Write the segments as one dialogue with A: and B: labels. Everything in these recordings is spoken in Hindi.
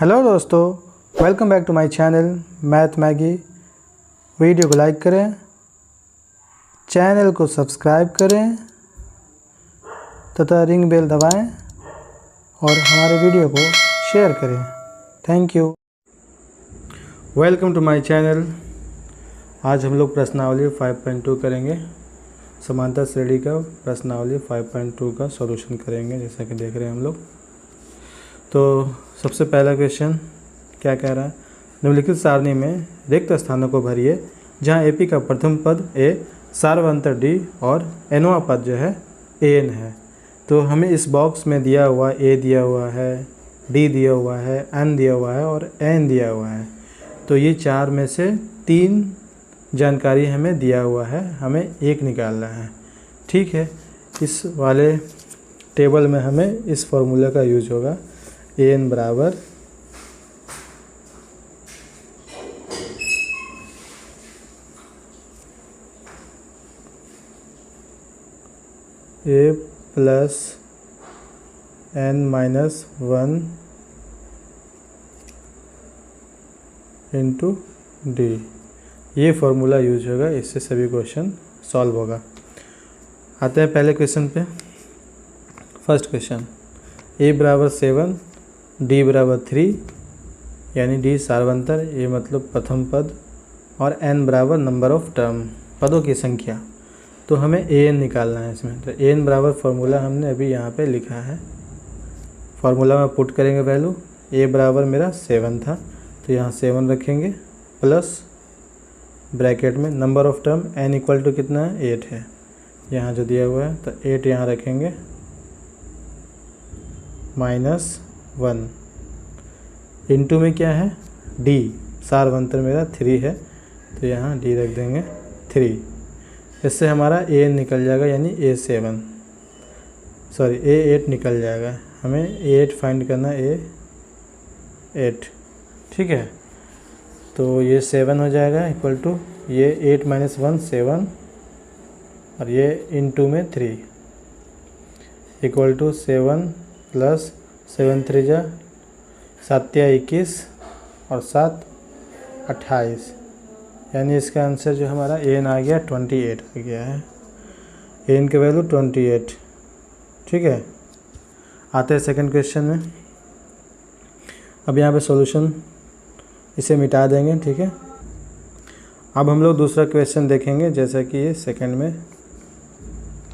A: हेलो दोस्तों, welcome back to my channel math Maggie. Video को लाइक करें, चैनल को सब्सक्राइब करें तथा रिंग बेल दबाएं और हमारे वीडियो को शेयर करें। Thank you. Welcome to my channel. आज हम लोग प्रश्नावली 5.2 करेंगे। समांतर श्रेणी का प्रश्नावली 5.2 का सॉल्यूशन करेंगे, जैसा कि देख रहे हैं हम लोग। तो सबसे पहला क्वेश्चन क्या कह रहा है, निम्नलिखित सारणी में रिक्त स्थानों को भरिए जहां एपी का प्रथम पद ए, सार्वंतर डी और एनवा पद जो है एन है। तो हमें इस बॉक्स में दिया हुआ ए दिया हुआ है, डी दिया हुआ है, एन दिया हुआ है और एन दिया हुआ है। तो ये चार में से तीन जानकारी हमें दिया हुआ है, हमें एक निकालना है। ठीक है, इस वाले टेबल में हमें इस फॉर्मूला का यूज होगा। एन बराबर a plus n minus 1 into d, ये फॉर्मूला यूज होगा। इससे सभी क्वेश्चन सॉल्व होगा। आते हैं पहले क्वेश्चन पे। फर्स्ट क्वेश्चन, ए बराबर 7, डी बराबर 3, यानी डी सार्वंतर, ए मतलब प्रथम पद, और एन बराबर नंबर ऑफ टर्म, पदों की संख्या। तो हमें ए एन निकालना है इसमें। तो ए एन बराबर फार्मूला हमने अभी यहाँ पे लिखा है। फार्मूला में पुट करेंगे वैल्यू। ए बराबर मेरा 7 था, तो यहाँ 7 रखेंगे, प्लस ब्रैकेट में number of term N equal to कितना है, 8 है यहाँ जो दिया हुआ है। तो 8 यहाँ रखेंगे, -1 इंटू में क्या है, डी सार्वंतर मेरा 3 है, तो यहाँ डी रख देंगे 3। इससे हमारा ए एन निकल जाएगा, यानी ए 8 निकल जाएगा। हमें ए 8 फाइंड करना है, ए 8। ठीक है, तो ये 7 हो जाएगा इक्वल टू ये 8 - 1 7, और ये इंटू में 3 इक्वल टू 7 प्लस 7 3 जा 7 या 21 और 7 28, यानी इसका आंसर जो हमारा एन आ गया 28 आ गया है। एन के वैल्यू 28। ठीक है, आते हैं सेकंड क्वेश्चन में। अब यहाँ पे सॉल्यूशन इसे मिटा देंगे। ठीक है, अब हम लोग दूसरा क्वेश्चन देखेंगे, जैसा कि ये सेकंड में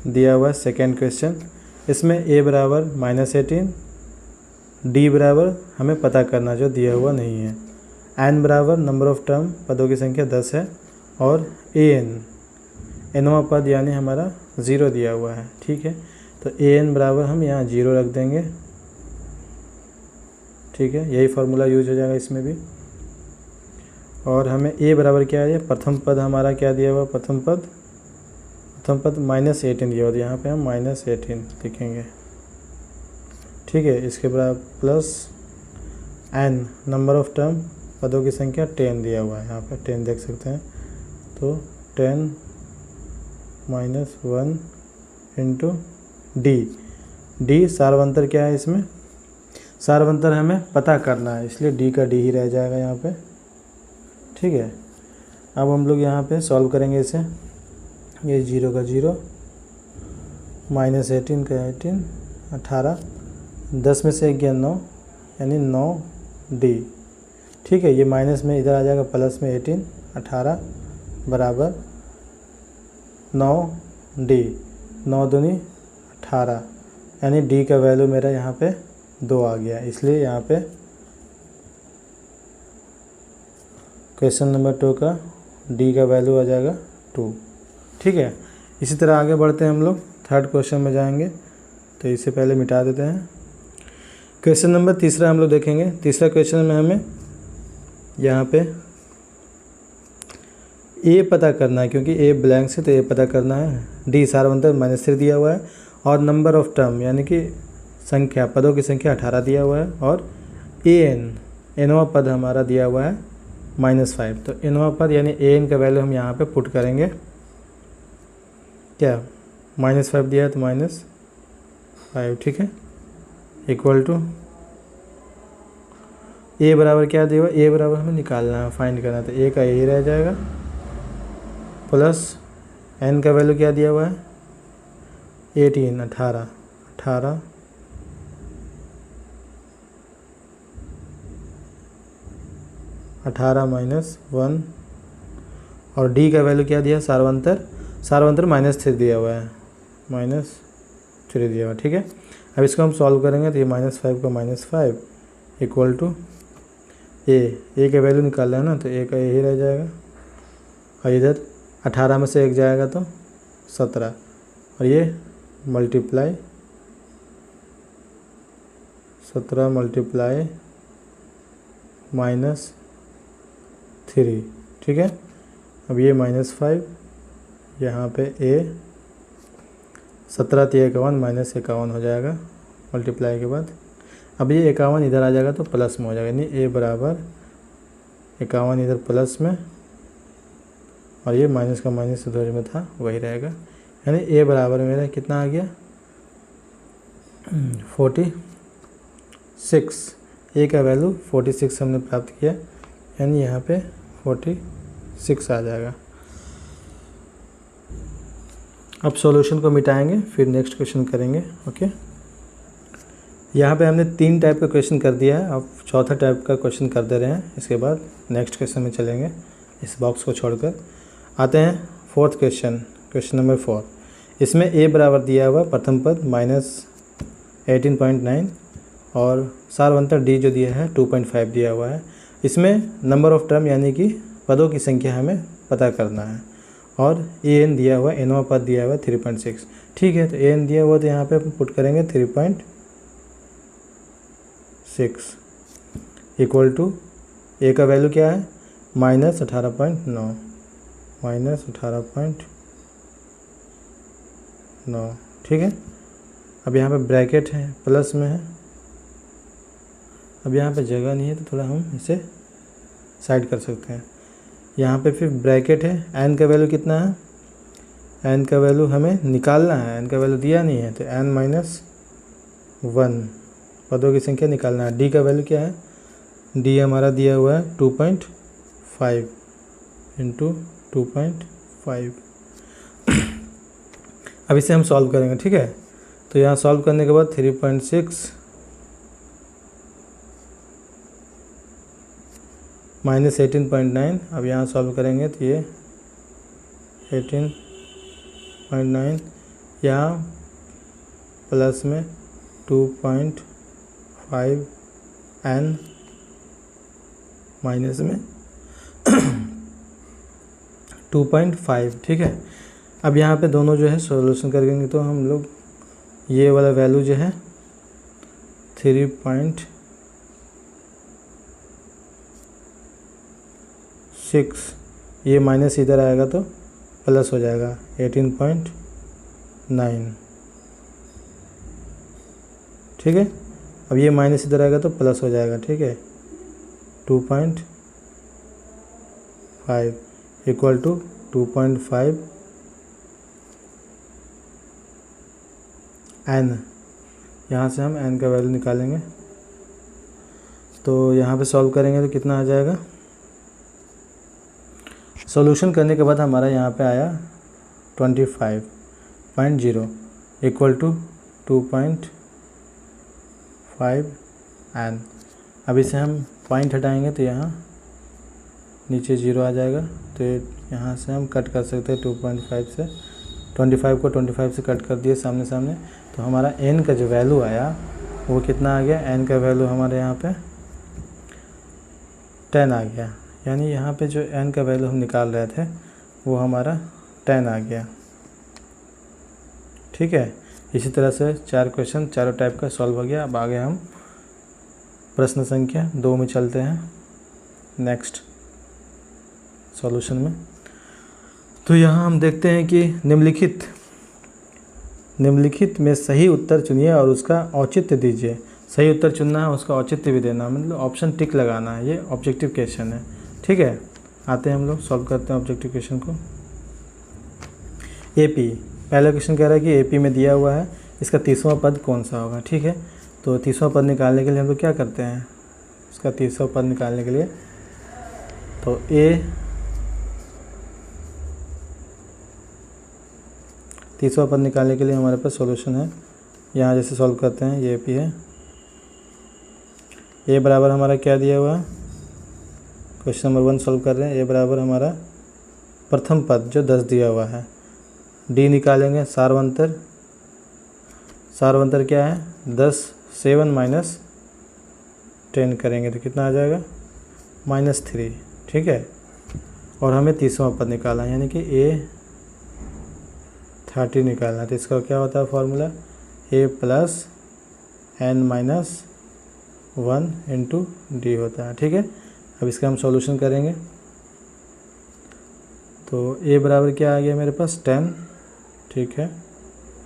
A: दिया हुआ है। सेकंड क्वेश्चन, इसमें ए बराबर -18, डी बराबर हमें पता करना जो दिया हुआ नहीं है, एन बराबर नंबर ऑफ टर्म, पदों की संख्या 10 है, और ए एन एनवा पद यानी हमारा 0 दिया हुआ है। ठीक है, तो ए एन बराबर हम यहाँ 0 रख देंगे। ठीक है, यही फार्मूला यूज हो जाएगा इसमें भी। और हमें ए बराबर क्या है, प्रथम पद हमारा क्या दिया हुआ, प्रथम पद -18 दिया हुआ, तो यहाँ पे हम -18 लिखेंगे। ठीक है, इसके बराबर plus N number of term, पदों की संख्या 10 दिया हुआ है, यहाँ पे 10 देख सकते हैं। तो 10 - 1 इंटू डी सार्वंतर क्या है, इसमें सार्वंतर हमें पता करना है, इसलिए डी का डी ही रह जाएगा यहाँ पे। ठीक है, अब हम लोग यहाँ पे सॉल्व करेंगे इसे। ये 0 का 0, -18 का 18, 18, 10 में से 1 गया 9, यानी 9 डी। ठीक है, ये माइनस में इधर आ जाएगा, प्लस में 18, 18 बराबर 9 डी, 9 दूनी 18, यानी डी का वैल्यू मेरा यहाँ पे 2 आ गया। इसलिए यहाँ पे क्वेश्चन नंबर 2 का डी का वैल्यू आ जाएगा 2। ठीक है, इसी तरह आगे बढ़ते हैं हम लोग। थर्ड क्वेश्चन में जाएंगे, तो इसे पहले मिटा देते हैं। क्वेश्चन नंबर तीसरा हम लोग देखेंगे। तीसरा क्वेश्चन में हमें यहाँ पे ए पता करना है, क्योंकि ए ब्लैंक से, तो ए पता करना है। डी सार्वंतर -3 दिया हुआ है, और नंबर ऑफ टर्म यानी कि संख्या, पदों की संख्या 18 दिया हुआ है, और ए एन एनवा पद हमारा दिया हुआ है -5। तो एनवा पद यानी ए एन का वैल्यू हम यहाँ पे पुट करेंगे। क्या -5 दिया है, तो -5। ठीक है, इक्वल टू ए बराबर क्या दिया हुआ, ए बराबर हमें निकालना है, फाइंड करना है, तो ए का ए रह जाएगा प्लस एन का वैल्यू क्या दिया हुआ है 18 18 18 18 माइनस 1 और डी का वैल्यू क्या दिया सार्वंतर -3 दिया हुआ है, -3 दिया हुआ है। ठीक है, अब इसको हम सॉल्व करेंगे तो ये -5 का -5 इक्वल टू ए का वैल्यू निकालना है ना, तो ए का ए ही रह जाएगा और इधर 18 में से 1 जाएगा तो 17 और ये मल्टीप्लाई 17 मल्टीप्लाई -3। ठीक है, अब ये -5 यहाँ पे ए 17 × 51 -51 हो जाएगा मल्टीप्लाई के बाद। अब ये 51 इधर आ जाएगा तो प्लस में हो जाएगा, यानी ए बराबर 51 इधर प्लस में और ये माइनस का माइनस उधर में था वही रहेगा, यानी ए बराबर मेरा कितना आ गया 46। ए का वैल्यू 46 हमने प्राप्त किया, यानी यहाँ पे 46 आ जाएगा। अब सॉल्यूशन को मिटाएंगे फिर नेक्स्ट क्वेश्चन करेंगे। ओके, यहाँ पे हमने 3 टाइप का क्वेश्चन कर दिया है, अब चौथा टाइप का क्वेश्चन कर दे रहे हैं, इसके बाद नेक्स्ट क्वेश्चन में चलेंगे इस बॉक्स को छोड़कर। आते हैं 4th क्वेश्चन, क्वेश्चन नंबर 4। इसमें ए बराबर दिया हुआ प्रथम पद -18.9 और सार्वंतर डी जो दिया है 2.5 दिया हुआ है। इसमें नंबर ऑफ टर्म यानी कि पदों की संख्या हमें पता करना है और ए एन दिया हुआ, एनवा पद दिया हुआ 3.6। ठीक है, तो ए एन दिया हुआ तो यहाँ पे पुट करेंगे 3.6 इक्वल टू ए का वैल्यू क्या है -18.9 -18.9। ठीक है, अब यहाँ पे ब्रैकेट है प्लस में है, अब यहाँ पे जगह नहीं है तो थोड़ा हम इसे साइड कर सकते हैं। यहाँ पे फिर ब्रैकेट है, एन का वैल्यू कितना है, एन का वैल्यू हमें निकालना है, एन का वैल्यू दिया नहीं है तो n-1 पदों की संख्या निकालना है। डी का वैल्यू क्या है, डी हमारा दिया हुआ है 2.5 इंटू 2.5। अब इसे हम सॉल्व करेंगे। ठीक है, तो यहाँ सॉल्व करने के बाद 3.6 -18.9, अब यहाँ सॉल्व करेंगे तो ये 18.9 यहाँ प्लस में 2.5 n माइनस में 2.5। ठीक है, अब यहाँ पे दोनों जो है सॉल्यूशन करेंगे तो हम लोग ये वाला वैल्यू जो है 3.6 ये माइनस इधर आएगा तो प्लस हो जाएगा 18.9। ठीक है, अब ये माइनस इधर आएगा तो प्लस हो जाएगा। ठीक है, 2.5 इक्वल टू 2.5 n। यहाँ से हम n का वैल्यू निकालेंगे तो यहाँ पे सॉल्व करेंगे तो कितना आ जाएगा। सॉल्यूशन करने के बाद हमारा यहाँ पे आया 25.0 इक्वल टू 2.5 n। अब इसे हम पॉइंट हटाएंगे तो यहाँ नीचे 0 आ जाएगा, तो यहाँ से हम कट कर सकते हैं 2.5 से, 25 को 25 से कट कर दिए सामने सामने, तो हमारा n का जो वैल्यू आया वो कितना आ गया, n का वैल्यू हमारे यहाँ पे 10 आ गया, यानी यहाँ पे जो n का वैल्यू हम निकाल रहे थे वो हमारा 10 आ गया। ठीक है, इसी तरह से 4 क्वेश्चन चारों टाइप का सॉल्व हो गया। अब आगे हम प्रश्न संख्या 2 में चलते हैं नेक्स्ट सॉल्यूशन में। तो यहाँ हम देखते हैं कि निम्नलिखित में सही उत्तर चुनिए और उसका औचित्य दीजिए। सही उत्तर चुनना है, उसका औचित्य भी देना, मतलब ऑप्शन टिक लगाना है। ये ऑब्जेक्टिव क्वेश्चन है। ठीक है, आते हैं हम लोग सॉल्व करते हैं ऑब्जेक्टिव क्वेश्चन को। एपी, पहला क्वेश्चन कह रहा है कि एपी में दिया हुआ है, इसका 30वां पद कौन सा होगा। ठीक है, तो 30वां पद निकालने के लिए हम लोग क्या करते हैं, उसका तीसरा पद निकालने के लिए। तो ए तीसरा पद निकालने के लिए हमारे पास सॉल्यूशन है। यहाँ जैसे सॉल्व करते हैं, ये पी है, ए बराबर हमारा क्या दिया हुआ है, क्वेश्चन नंबर 1 सॉल्व कर रहे हैं। ए बराबर हमारा प्रथम पद जो 10 दिया हुआ है, डी निकालेंगे, सारवंतर क्या है 10, 7 माइनस 10 करेंगे तो कितना आ जाएगा -3, ठीक है। और हमें तीसरा पद निकालना है, यानी कि ए 30 निकालना है। तो इसका क्या होता है formula, a plus n minus 1 into d होता है, ठीक है। अब इसका हम सॉल्यूशन करेंगे। तो ए बराबर क्या आ गया मेरे पास 10, ठीक है,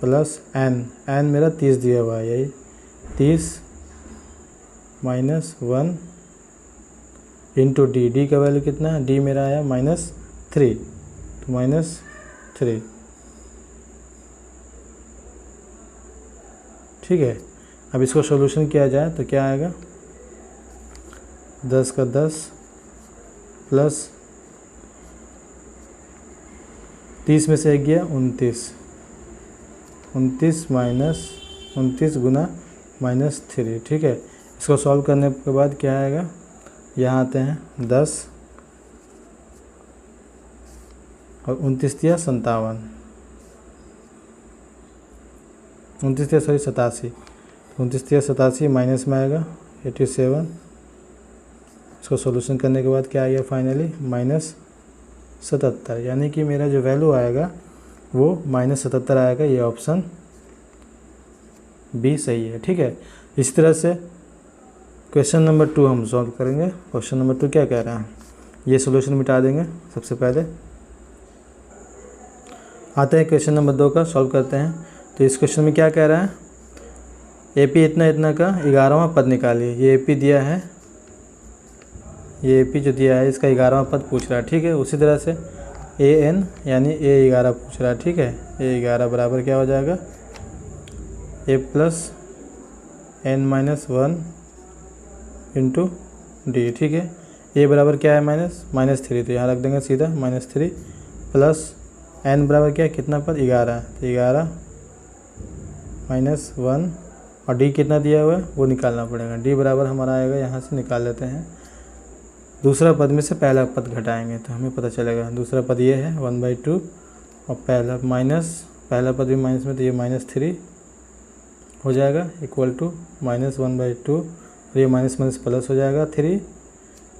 A: प्लस n मेरा 30 दिया हुआ है, यही 30 माइनस 1 इंटू डी का वैल्यू कितना है, डी मेरा आया -3, तो -3, ठीक है। अब इसको सॉल्यूशन किया जाए तो क्या आएगा, 10 का 10 प्लस 30 में से 1 गया 29 माइनस 29 गुना -3, ठीक है। इसको सॉल्व करने के बाद क्या आएगा, यहाँ आते हैं 10 और 29 दिया 57, 29 दिया 87, 29 दिया 87 माइनस में आएगा 87। इसको सॉल्यूशन करने के बाद क्या आएगा फाइनली -77, यानी कि मेरा जो वैल्यू आएगा वो -77 आएगा। ये ऑप्शन बी सही है, ठीक है। इस तरह से क्वेश्चन नंबर 2 हम सॉल्व करेंगे। क्वेश्चन नंबर 2 क्या कह रहा है, ये सॉल्यूशन मिटा देंगे सबसे पहले। आते हैं क्वेश्चन नंबर 2 का सॉल्व करते हैं। तो इस क्वेश्चन में क्या कह रहा है, एपी इतना का 11वां पद निकालिए। ये एपी दिया है, ये एपी जो दिया है इसका 11वां पद पूछ रहा है, ठीक है। उसी तरह से एन यानी A11 पूछ रहा है, ठीक है। A11 बराबर क्या हो जाएगा, a plus n minus 1 into d, ठीक है। ए बराबर क्या है -3, तो यहाँ रख देंगे सीधा -3 प्लस n बराबर क्या है, कितना पद 11, तो 11 माइनस 1 और डी कितना दिया हुआ है वो निकालना पड़ेगा। डी बराबर हमारा आएगा, यहाँ से निकाल लेते हैं, दूसरा पद में से पहला पद घटाएंगे तो हमें पता चलेगा। दूसरा पद ये है 1/2 और पहला पद भी माइनस में, तो ये -3 हो जाएगा इक्वल टू -1/2 और ये माइनस प्लस हो जाएगा 3।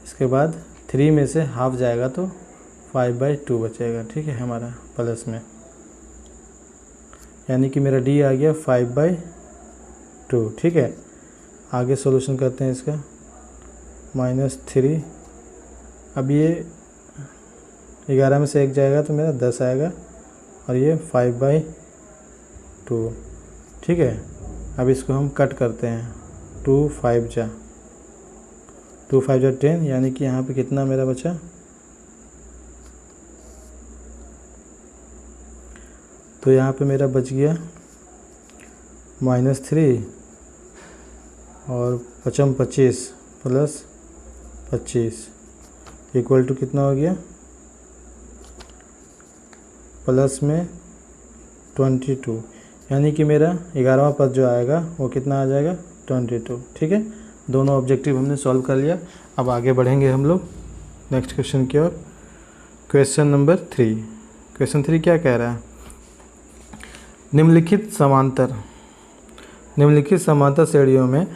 A: इसके बाद 3 में से हाफ जाएगा तो 5/2 बचेगा, ठीक है, हमारा प्लस में, यानी कि मेरा डी आ गया 5/2, ठीक है। आगे सॉल्यूशन करते हैं इसका, -3, अब ये 11 में से 1 जाएगा तो मेरा 10 आएगा और ये 5/2, ठीक है। अब इसको हम कट करते हैं, 2 5 जा 10, यानी कि यहाँ पे कितना मेरा बचा, तो यहाँ पे मेरा बच गया -3 और 25 प्लस 25 इक्वल टू कितना हो गया, प्लस में 22, यानी कि मेरा 11वां पद जो आएगा वो कितना आ जाएगा 22, ठीक है। दोनों ऑब्जेक्टिव हमने सॉल्व कर लिया। अब आगे बढ़ेंगे हम लोग नेक्स्ट क्वेश्चन की ओर। क्वेश्चन नंबर 3, क्वेश्चन 3 क्या कह रहा है, निम्नलिखित समांतर श्रेणियों में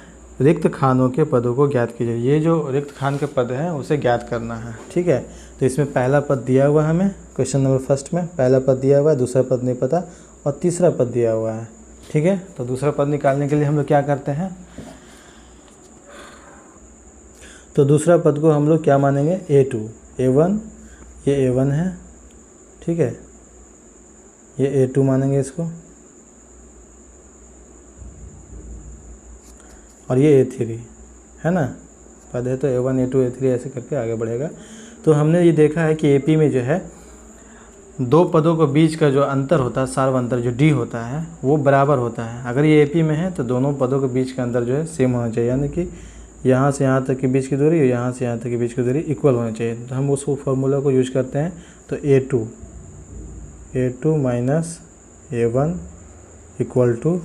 A: रिक्त खानों के पदों को ज्ञात कीजिए। ये जो रिक्त खान के पद हैं उसे ज्ञात करना है, ठीक है। तो इसमें पहला पद दिया हुआ है हमें, क्वेश्चन नंबर फर्स्ट में पहला पद दिया हुआ है, दूसरा पद नहीं पता और तीसरा पद दिया हुआ है, ठीक है। तो दूसरा पद निकालने के लिए हम लोग क्या करते हैं, तो दूसरा पद को हम लोग क्या मानेंगे, A2 A1, ये A1 है, ठीक है, ये A2 मानेंगे इसको, और ये A3 है ना, पद है तो A1 A2 A3 ऐसे करके आगे बढ़ेगा। तो हमने ये देखा है कि AP में जो है दो पदों के बीच का जो अंतर होता है, सार्वअंतर जो D होता है वो बराबर होता है। अगर ये AP में है तो दोनों पदों के बीच का अंतर जो है सेम होना चाहिए, यानी कि यहाँ से यहाँ तक के बीच की दूरी और यहाँ से यहाँ तक के बीच की दूरी इक्वल होनी चाहिए। तो हम उस फॉर्मूला को यूज करते हैं। तो A2 minus A1 equal to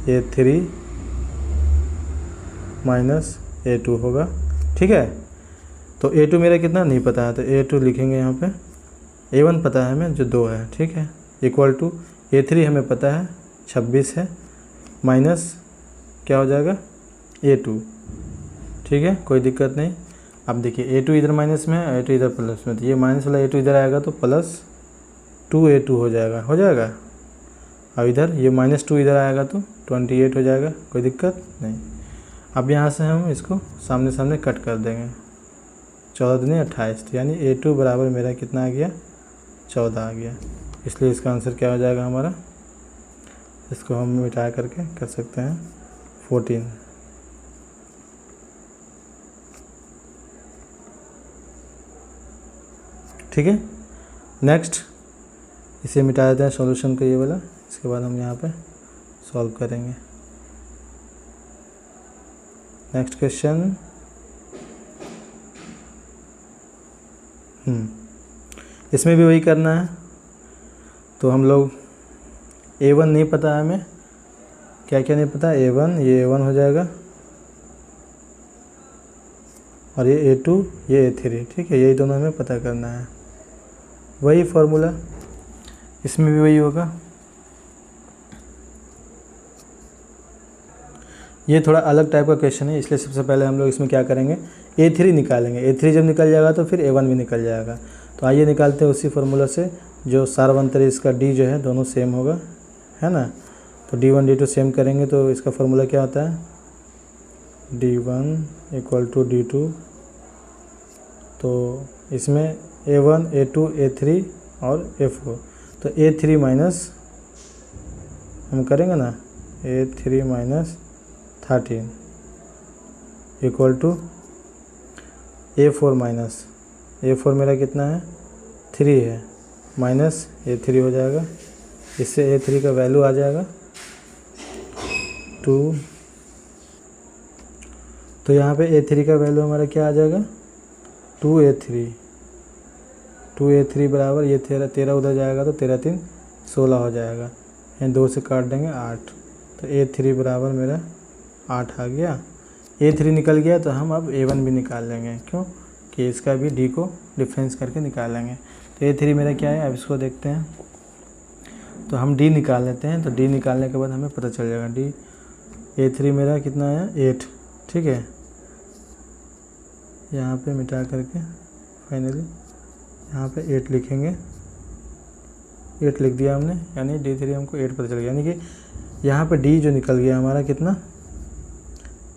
A: A3 minus A2 होगा। ठीक है, तो A2 मेरा कितना नहीं पता है, तो A2 लिखेंगे यहाँ पे। A1 पता है हमें जो 2 है, ठीक है, इक्वल टू A3 हमें पता है 26 है, माइनस क्या हो जाएगा A2। ठीक है, कोई दिक्कत नहीं। अब देखिए A2 इधर माइनस में है, A2 इधर प्लस में, तो ये माइनस वाला A2 इधर आएगा तो प्लस 2A2 हो जाएगा। अब इधर ये -2 इधर आएगा तो 28 हो जाएगा, कोई दिक्कत नहीं। अब यहाँ से हम इसको सामने सामने कट कर देंगे, 14 दूनी 28, तो यानी A2 बराबर मेरा कितना आ गया 14 आ गया। इसलिए इसका आंसर क्या हो जाएगा हमारा, इसको हम मिटा करके कर सकते हैं 14। ठीक है, नेक्स्ट इसे मिटा देते हैं सॉल्यूशन का ये वाला, इसके बाद हम यहाँ पे सॉल्व करेंगे। नेक्स्ट क्वेश्चन, इसमें भी वही करना है। तो हम लोग A1 नहीं पता है हमें, क्या क्या नहीं पता, A1 ये A1 हो जाएगा और ये A2 ये A3। ठीक है, यही दोनों हमें पता करना है। वही फॉर्मूला इसमें भी वही होगा। ये थोड़ा अलग टाइप का क्वेश्चन है, इसलिए सबसे पहले हम लोग इसमें क्या करेंगे, A3 निकालेंगे। A3 जब निकल जाएगा तो फिर A1 भी निकल जाएगा। तो आइए निकालते हैं उसी फार्मूला से, जो सार्वंतरी इसका D जो है दोनों सेम होगा, है ना। तो D1 D2 सेम करेंगे तो इसका फार्मूला क्या होता है, D1 इक्वल टू D2। तो इसमें A1 A2 A3 और A4, तो A3 माइनस हम करेंगे ना, A3 minus 13 equal to A4 minus, A4 मेरा कितना है 3 है, माइनस A3 हो जाएगा। इससे A3 का वैल्यू आ जाएगा 2। तो यहाँ पे A3 का वैल्यू हमारा क्या आ जाएगा 2A3 बराबर, ये 13 उधर जाएगा तो 13 3 16 हो जाएगा, यानी 2 से काट देंगे 8। तो A3 बराबर मेरा 8 आ गया। A3 निकल गया तो हम अब A1 भी निकाल लेंगे, क्यों कि इसका भी D को डिफरेंस करके निकालेंगे। तो A3 मेरा क्या है, अब इसको देखते हैं। तो हम D निकाल लेते हैं, तो D निकालने के बाद हमें पता चल जाएगा A3 मेरा कितना है 8। ठीक है, यहाँ पे मिटा करके फाइनली यहाँ पे 8 लिखेंगे, 8 लिख दिया हमने, यानी D3 हमको 8 पता चल गया। यानी कि यहाँ पे D जो निकल गया हमारा कितना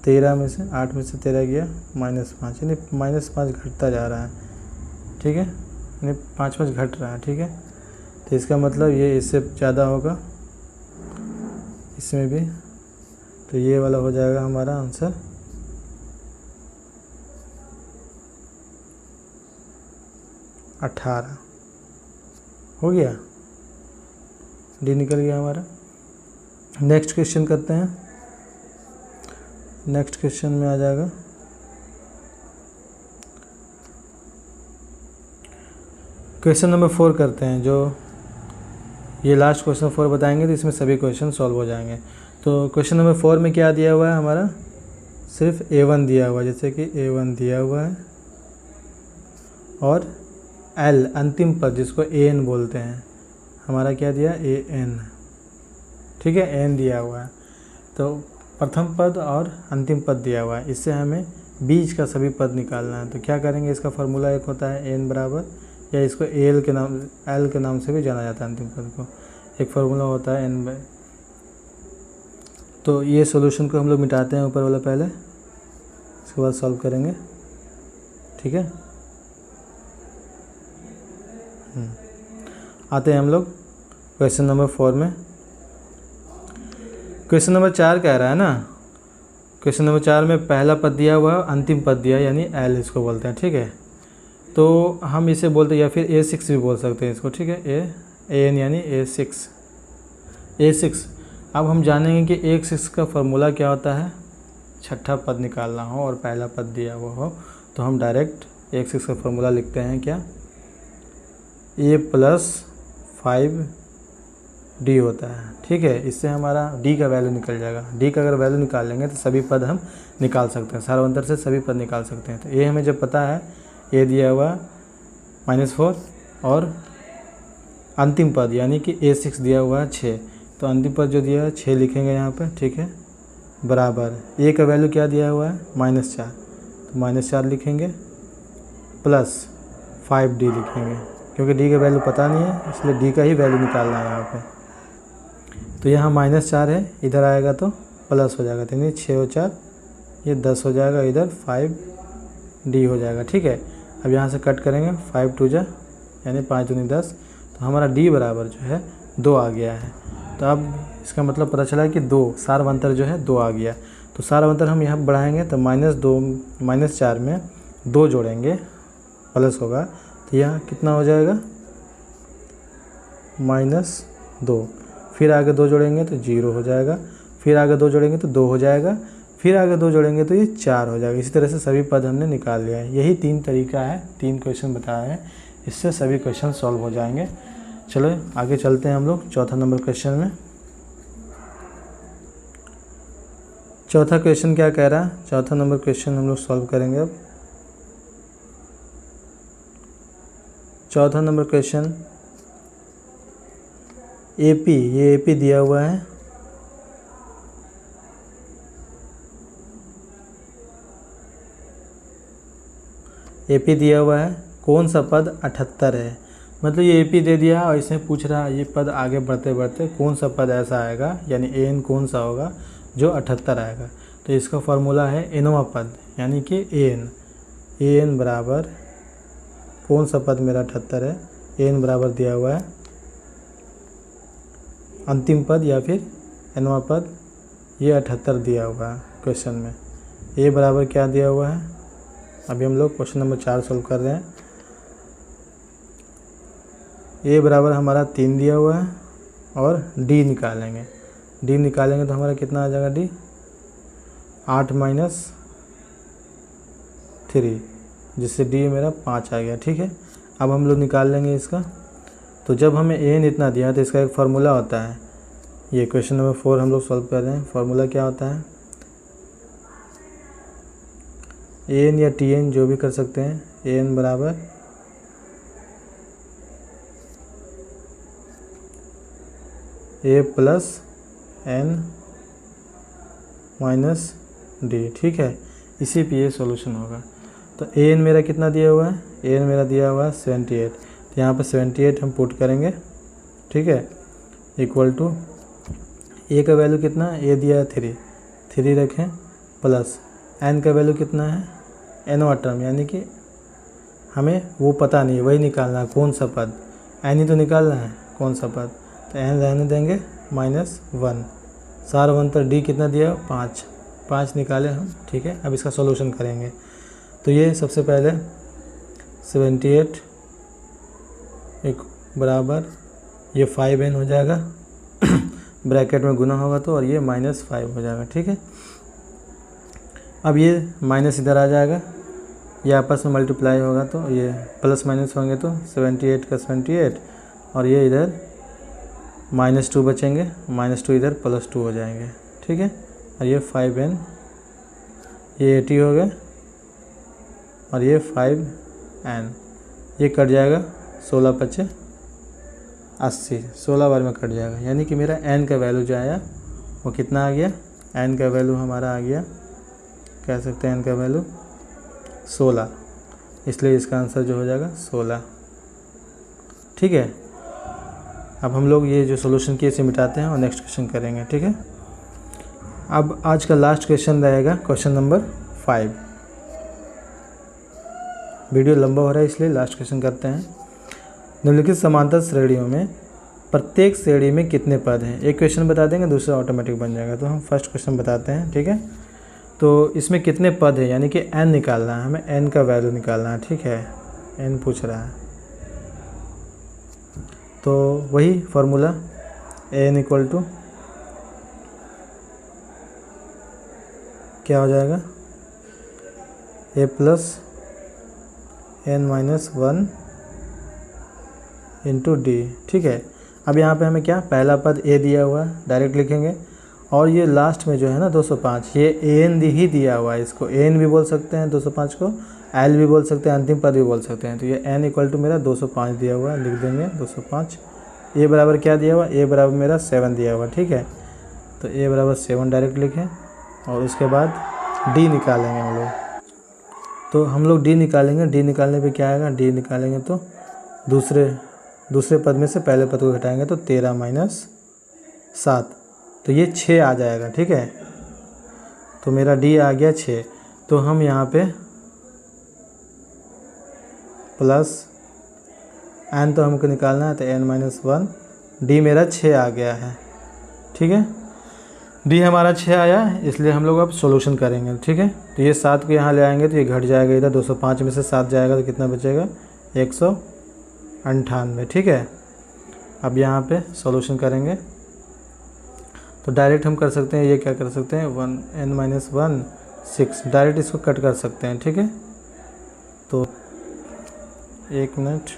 A: 13 में से 8 में से 13 गया -5, यानी -5 घटता जा रहा है। ठीक है, यानी 5 घट रहा है। ठीक है, तो इसका मतलब ये इससे ज़्यादा होगा इसमें भी, तो ये वाला हो जाएगा हमारा आंसर। अठारह हो गया, D निकल गया हमारा। नेक्स्ट क्वेश्चन करते हैं। नेक्स्ट क्वेश्चन में आ जाएगा क्वेश्चन नंबर 4 करते हैं। जो ये लास्ट क्वेश्चन 4 बताएंगे तो इसमें सभी क्वेश्चन सॉल्व हो जाएंगे। तो क्वेश्चन नंबर 4 में क्या दिया हुआ है हमारा, सिर्फ A1 दिया हुआ है, जैसे कि A1 दिया हुआ है और L अंतिम पद जिसको AN बोलते हैं, हमारा क्या दिया AN। ठीक है, N दिया हुआ है, तो प्रथम पद और अंतिम पद दिया हुआ है, इससे हमें बीच का सभी पद निकालना है। तो क्या करेंगे, इसका फार्मूला एक होता है N बराबर, या इसको L के नाम से भी जाना जाता है अंतिम पद को। एक फार्मूला होता है N बाय। तो ये सॉल्यूशन को हम लोग मिटाते हैं ऊपर वाला पहले, इसके बाद सॉल्व करेंगे। ठीक है, आते हैं हम लोग क्वेश्चन नंबर 4 में। क्वेश्चन नंबर 4 कह रहा है ना, क्वेश्चन नंबर 4 में पहला पद दिया हुआ है, अंतिम पद दिया, यानी L इसको बोलते हैं। ठीक है, तो हम इसे बोलते हैं, या फिर A6 भी बोल सकते हैं इसको। ठीक है, AN यानी A6। अब हम जानेंगे कि A6 का फार्मूला क्या होता है। छठा पद निकालना हो और पहला पद दिया हुआ हो तो हम डायरेक्ट x का फॉर्मूला लिखते हैं क्या, a + 5d होता है। ठीक है, इससे हमारा d का वैल्यू निकल जाएगा। d का अगर वैल्यू निकाल लेंगे तो सभी पद हम निकाल सकते हैं, सार्वंतर से सभी पद निकाल सकते हैं। तो a हमें जब पता है, a दिया हुआ -4 और अंतिम पद यानी कि a6 दिया हुआ है 6, तो अंतिम पद जो दिया है 6 लिखेंगे यहाँ पे। ठीक है, बराबर a का वैल्यू क्या दिया हुआ है -4, तो -4 लिखेंगे प्लस 5d लिखेंगे, क्योंकि d का वैल्यू पता नहीं है इसलिए d का ही वैल्यू निकालना है यहाँ पे। तो यहाँ -4 है, इधर आएगा तो प्लस हो जाएगा, तो यानी 6 और 4 ये 10 हो जाएगा, इधर 5d हो जाएगा। ठीक है, अब यहाँ से कट करेंगे, 5 2 जा यानी 5 दूनी 10, तो हमारा d बराबर जो है 2 आ गया है। तो अब इसका मतलब पता चला कि 2 सार्वंतर जो है 2 आ गया। तो सार्वंतर हम यहाँ बढ़ाएंगे तो -4 में 2 जोड़ेंगे प्लस होगा, तो यहाँ कितना हो जाएगा -2, फिर आगे 2 जोड़ेंगे तो 0 हो जाएगा, फिर आगे 2 जोड़ेंगे तो 2 हो जाएगा, फिर आगे 2 जोड़ेंगे तो ये 4 हो जाएगा। इसी तरह से सभी पद हमने निकाल लिया है। यही 3 तरीका है, 3 क्वेश्चन बताया है, इससे सभी क्वेश्चन सॉल्व हो जाएंगे। चलो आगे चलते हैं हम लोग चौथा नंबर क्वेश्चन में। चौथा क्वेश्चन क्या कह रहा है, चौथा नंबर क्वेश्चन हम लोग सॉल्व करेंगे। अब चौथा नंबर क्वेश्चन AP, ये AP दिया हुआ है, AP दिया हुआ है, कौन सा पद 78 है। मतलब ये AP दे दिया और इसमें पूछ रहा है ये पद आगे बढ़ते बढ़ते कौन सा पद ऐसा आएगा, यानी an कौन सा होगा जो 78 आएगा। तो इसका फॉर्मूला है nवां पद यानी कि an बराबर कौन सा पद मेरा 78 है, an बराबर दिया हुआ है अंतिम पद या फिर nवां पद, ये 78 दिया हुआ है क्वेश्चन में। a बराबर क्या दिया हुआ है, अभी हम लोग क्वेश्चन नंबर 4 सॉल्व कर रहे हैं। a बराबर हमारा 3 दिया हुआ है और d निकालेंगे, d निकालेंगे तो हमारा कितना आ जाएगा, d 8 - 3, जिससे d मेरा 5 आ गया। ठीक है, अब हम लोग निकाल लेंगे इसका। तो जब हमें an इतना दिया तो इसका एक फार्मूला होता है, ये क्वेश्चन नंबर 4 हम लोग सॉल्व कर रहे हैं। फार्मूला क्या होता है, an या tn जो भी कर सकते हैं, an बराबर a + n - d। ठीक है, इसी पे ये सॉल्यूशन होगा। तो an मेरा कितना दिया हुआ है, an मेरा दिया हुआ है 78, तो यहाँ पर 78 हम पुट करेंगे। ठीक है, इक्वल टू a का वैल्यू कितना है, a दिया है 3 रखें, प्लस n का वैल्यू कितना है, nवां टर्म यानी कि हमें वो पता नहीं, वही निकालना है कौन सा पद, n ही तो निकालना है कौन सा पद, तो n रहने देंगे -1। सार्वंतर d कितना दिया, 5 निकाले हम। ठीक है, अब इसका सॉल्यूशन करेंगे। तो ये सबसे पहले 78 एक बराबर ये 5n हो जाएगा ब्रैकेट में गुना होगा तो, और ये -5 हो जाएगा। ठीक है, अब ये माइनस इधर आ जाएगा, ये आपस में मल्टीप्लाई होगा तो ये प्लस माइनस होंगे तो 78 का 78, और ये इधर -2 बचेंगे, -2 इधर +2 हो जाएंगे। ठीक है, और ये 5n, ये 80 हो गए, और ये 5n, ये कट जाएगा 16 × 5 = 80, 16 बार में कट जाएगा। यानी कि मेरा n का वैल्यू जो आया वो कितना आ गया, n का वैल्यू हमारा आ गया, कह सकते हैं n का वैल्यू 16, इसलिए इसका आंसर जो हो जाएगा 16। ठीक है, अब हम लोग ये जो सॉल्यूशन किए इसे मिटाते हैं और नेक्स्ट क्वेश्चन करेंगे। ठीक है, अब आज का लास्ट क्वेश्चन रहेगा क्वेश्चन नंबर 5। वीडियो लंबा हो रहा है इसलिए लास्ट क्वेश्चन करते हैं। निम्नलिखित समांतर श्रेणियों में प्रत्येक श्रेणी में कितने पद हैं। एक क्वेश्चन बता देंगे, दूसरा ऑटोमेटिक बन जाएगा। तो हम फर्स्ट क्वेश्चन बताते हैं। ठीक है, तो इसमें कितने पद है, यानी कि n निकालना है हमें, n का वैल्यू निकालना है। ठीक है, n पूछ रहा है, तो वही फार्मूला n = क्या हो जाएगा a plus n minus 1 into d. ठीक है, अब यहाँ पे हमें क्या पहला पद ए दिया हुआ है, डायरेक्ट लिखेंगे। और ये लास्ट में जो है ना 205, ये एन ही दिया हुआ है, इसको एन भी बोल सकते हैं 205 को, एल भी बोल सकते हैं, अंतिम पद भी बोल सकते हैं। तो ये एन इक्वल टू मेरा 205 दिया हुआ है, लिख देंगे 205। ए बराबर क्या दिया हुआ, ए बराबर मेरा 7 दिया हुआ। ठीक है, तो ए बराबर 7 डायरेक्ट लिखें और उसके बाद डी निकालेंगे हम लोग। तो हम लोग डी निकालेंगे, डी निकालने पे क्या आएगा, डी निकालेंगे तो दूसरे पद में से पहले पद को घटाएंगे तो 13 माइनस 7, तो ये 6 आ जाएगा। ठीक है, तो मेरा डी आ गया 6। तो हम यहाँ पे प्लस एन तो हमको निकालना है, तो एन माइनस 1, डी मेरा 6 आ गया है। ठीक है, डी हमारा 6 आया, इसलिए हम लोग अब सॉल्यूशन करेंगे। ठीक है, तो ये 7 को यहाँ ले आएंगे तो ये घट जाएगा, इधर 205 में से 7 जाएगा तो कितना बचेगा 198। ठीक है, अब यहाँ पे सॉल्यूशन करेंगे तो डायरेक्ट हम कर सकते हैं, ये क्या कर सकते हैं 1 n माइनस 1 6, डायरेक्ट इसको कट कर सकते हैं। ठीक है, तो 1 मिनट,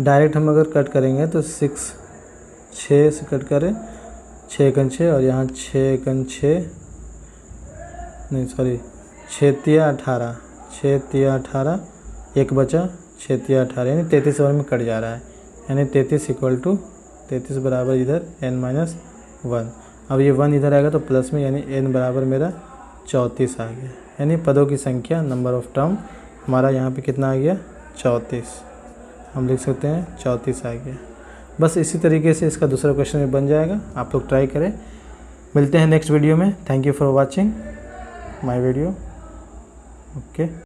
A: डायरेक्ट हम अगर कट करेंगे तो 6 से कट करें, 6 कन 6 और यहाँ 6 कन 6 नहीं सॉरी 6 तिया 18, 6 तिया 18, एक बचा 6 तिया 18, यानी 33 ओवर में कट जा रहा है, यानी 33 इक्वल टू 33 बराबर इधर n माइनस 1। अब ये 1 इधर आएगा तो प्लस में, यानी n बराबर मेरा 34 आ गया, यानी पदों की संख्या नंबर ऑफ टर्म हमारा यहाँ पे कितना आ गया 34, हम लिख सकते हैं 34 आ गया। बस इसी तरीके से इसका दूसरा क्वेश्चन भी बन जाएगा, आप लोग ट्राई करें। मिलते हैं नेक्स्ट वीडियो में। Thank you for watching my video. Okay.